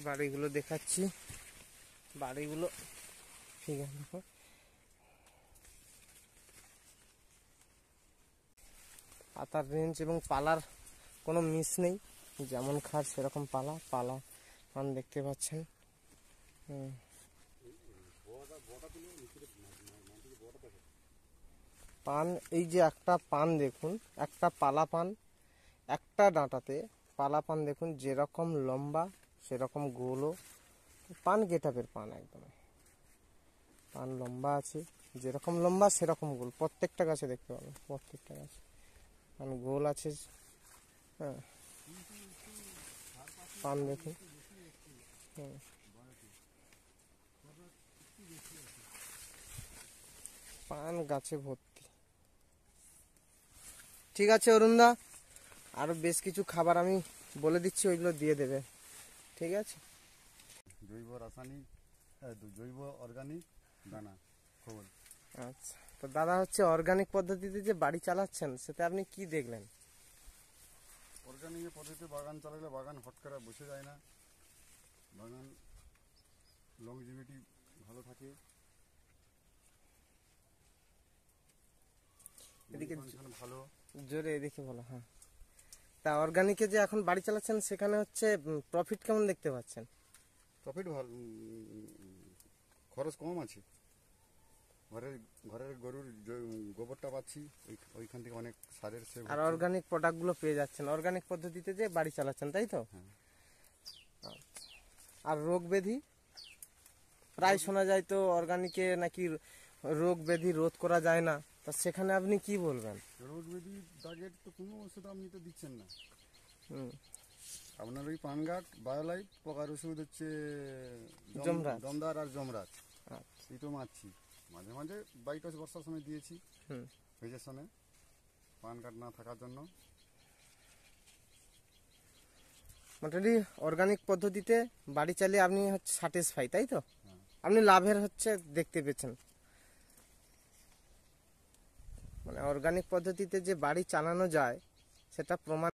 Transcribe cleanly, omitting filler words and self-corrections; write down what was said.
বাড়িগুলো দেখাচ্ছি, বাড়িগুলো ঠিক আছে। দেখো পাতার রেঞ্জ এবং পালার কোনো মিস নেই, যেমন খাট সেরকম পালা পালা পান দেখতে পাচ্ছেন। পান এই যে একটা পান দেখুন, একটা পালা পান, একটা ডাঁটাতে পালা পান দেখুন, যেরকম লম্বা সেরকম গোলও পান, গেটআপের পান একদম পান লম্বা আছে, যেরকম লম্বা সেরকম গোল, প্রত্যেকটা গাছে দেখতে পাবেন, প্রত্যেকটা গাছে পান গোল আছে। হ্যাঁ পান দেখুন, পান গাছে ভর্তি। ঠিক আছে অরুণদা, আরো বেশ কিছু খাবার আমি বলে দিচ্ছি, ওইগুলো দিয়ে দেবে, ঠিক আছে? জৈব রাসায়নিক, জৈব অর্গানিক দানা খবর। আচ্ছা, তো দাদা হচ্ছে অর্গানিক পদ্ধতিতে যে বাড়ি চালাচ্ছেন, সেটা আপনি কি দেখলেন? অর্গানিক পদ্ধতিতে বাগান চালালে বাগান হট করে বসে যায় না, বাগান লংজিভিটি ভালো থাকে। এদিকে ভালো জোরে এদিকে বলো। হ্যাঁ, তা অর্গানিকে যে এখন বাড়ি চালাচ্ছেন, সেখানে হচ্ছে প্রফিট কেমন দেখতে পাচ্ছেন? প্রফিট ভালো, খরচ কম আছে। ঘরের গরুর গোবরটা পাচ্ছি, ওইখান থেকে অনেক সারের সেভ। আর অর্গানিক প্রোডাক্টগুলো পেয়ে যাচ্ছেন অর্গানিক পদ্ধতিতে যে বাড়ি চালাচ্ছেন, তাই তো? হ্যাঁ। আর রোগ ব্যাধি প্রায় শোনা যায় তো অর্গানিকে নাকি রোগ ব্যাধি রোধ করা যায় না, তা সেখানে আপনি কি বলবেন? রোগ ব্যাধি দাগের তো কোনো ওষুধ আপনি তো দিচ্ছেন না। আপনার ওই পানগাট বায়োলাইট পোকার ওষুধ হচ্ছে জমদার আর জমরাজ, এই তো মারছি। মাঝে মাঝে বাইটস বর্ষার সময় দিয়েছি ভেজেশনে, পানগাট না থাকার জন্য। মোটামুটি অর্গানিক পদ্ধতিতে বাড়ি চালিয়ে আপনি হচ্ছে স্যাটিসফাই, তাই তো? আপনি লাভের হচ্ছে দেখতে পেয়েছেন, মানে অর্গানিক পদ্ধতিতে যে বাড়ি চালানো যায় সেটা প্রমাণ।